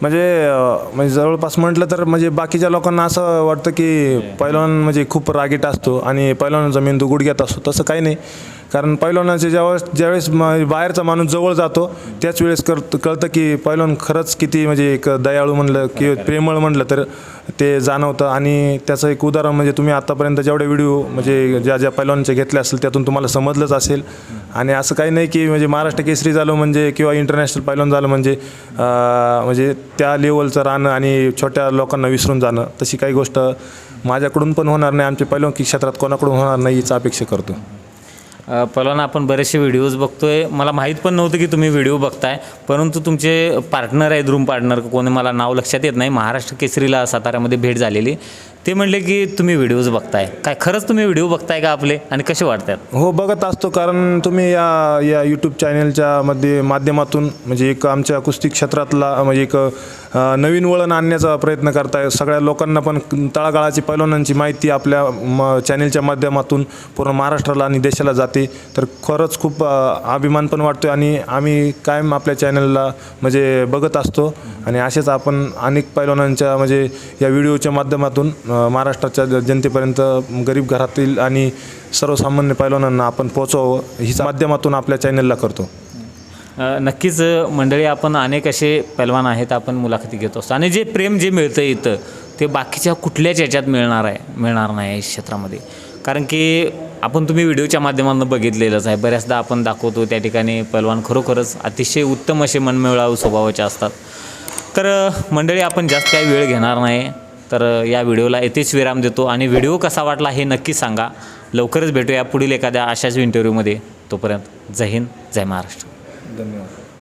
S2: म्हणजे जवळपास म्हटलं तर म्हणजे बाकीच्या लोकांना असं वाटतं की पैलवान म्हणजे खूप रागीट असतो आणि पैलवानाचा मेंदू गुडघ्यात असतो. तसं काही नाही, कारण पैलवानाचे ज्यावेळेस बाहेरचा माणूस जवळ जातो त्याच वेळेस कळतं की पैलवान खरंच किती म्हणजे एक दयाळू म्हणलं की प्रेमळ म्हणलं तर ते जाणवतं. आणि त्याचं एक उदाहरण म्हणजे तुम्ही आत्तापर्यंत जेवढे व्हिडिओ म्हणजे ज्या पैलवानचे घेतले असेल त्यातून तुम्हाला समजलंच असेल. आणि असं काही नाही की म्हणजे महाराष्ट्र केसरी झालं म्हणजे किंवा इंटरनॅशनल पैलवान झालं म्हणजे त्या लेवलचं राहणं आणि छोट्या लोकांना विसरून जाणं, तशी काही गोष्ट माझ्याकडून पण होणार नाही, आमच्या पैलवानकी क्षेत्रात कोणाकडून होणार नाही हीच अपेक्षा करतो.
S1: पलवान आपण बरेचसे व्हिडिओज बघतोय, मला माहीत पण नव्हतं की तुम्ही व्हिडिओ बघताय, परंतु तुमचे पार्टनर आहेत, रूम पार्टनर कोणी मला नाव लक्षात येत नाही, महाराष्ट्र केसरीला साताऱ्यामध्ये भेट झालेली, ते म्हणले की तुम्ही व्हिडिओज बघताय. काय खरंच तुम्ही व्हिडिओ बघताय का आपले, आणि कसे वाटतात?
S2: हो, बघत असतो, कारण तुम्ही या यूट्यूब चॅनलच्या माध्यमातून म्हणजे एक आमच्या कुस्ती क्षेत्रातला म्हणजे एक नवीन वळण आणण्याचा प्रयत्न करताय. सगळ्या लोकांना पण तळागाळाची पैलवानांची माहिती आपल्या चॅनलच्या माध्यमातून पूर्ण महाराष्ट्राला आणि देशाला जाते. तर खरंच खूप अभिमान पण वाटतो आणि आम्ही कायम आपल्या चॅनलला म्हणजे बघत असतो आणि असेच आपण अनेक पैलवानांच्या म्हणजे या व्हिडिओच्या माध्यमातून महाराष्ट्राच्या जनतेपर्यंत गरीब घरातील आणि सर्वसामान्य पैलवानांना आपण पोहोचवावं हीच माध्यमातून आपल्या चॅनलला करतो.
S1: नक्कीच मंडळी, आपण अनेक असे पैलवान आहेत, आपण मुलाखती घेत असतो आणि जे प्रेम जे मिळतं इथं ते बाकीच्या कुठल्याच याच्यात मिळणार नाही क्षेत्रामध्ये. कारण की तुम्ही व्हिडिओच्या माध्यमातून बघितलेलंच आहे, बऱ्याचदा आपण दाखवतो त्या ठिकाणी पैलवान खरोखरच अतिशय उत्तम असे मनमिळावू स्वभावाचे असतात. तर मंडळी, आपण जास्त काही वेळ घेणार नाही, तर या व्हिडिओला येथेच विराम देतो आणि व्हिडिओ कसा वाटला हे नक्की सांगा. लवकरच भेटूया पुढील एखाद्या अशाच इंटरव्ह्यूमध्ये. तोपर्यंत जय हिंद, जय महाराष्ट्र.
S2: धन्यवाद.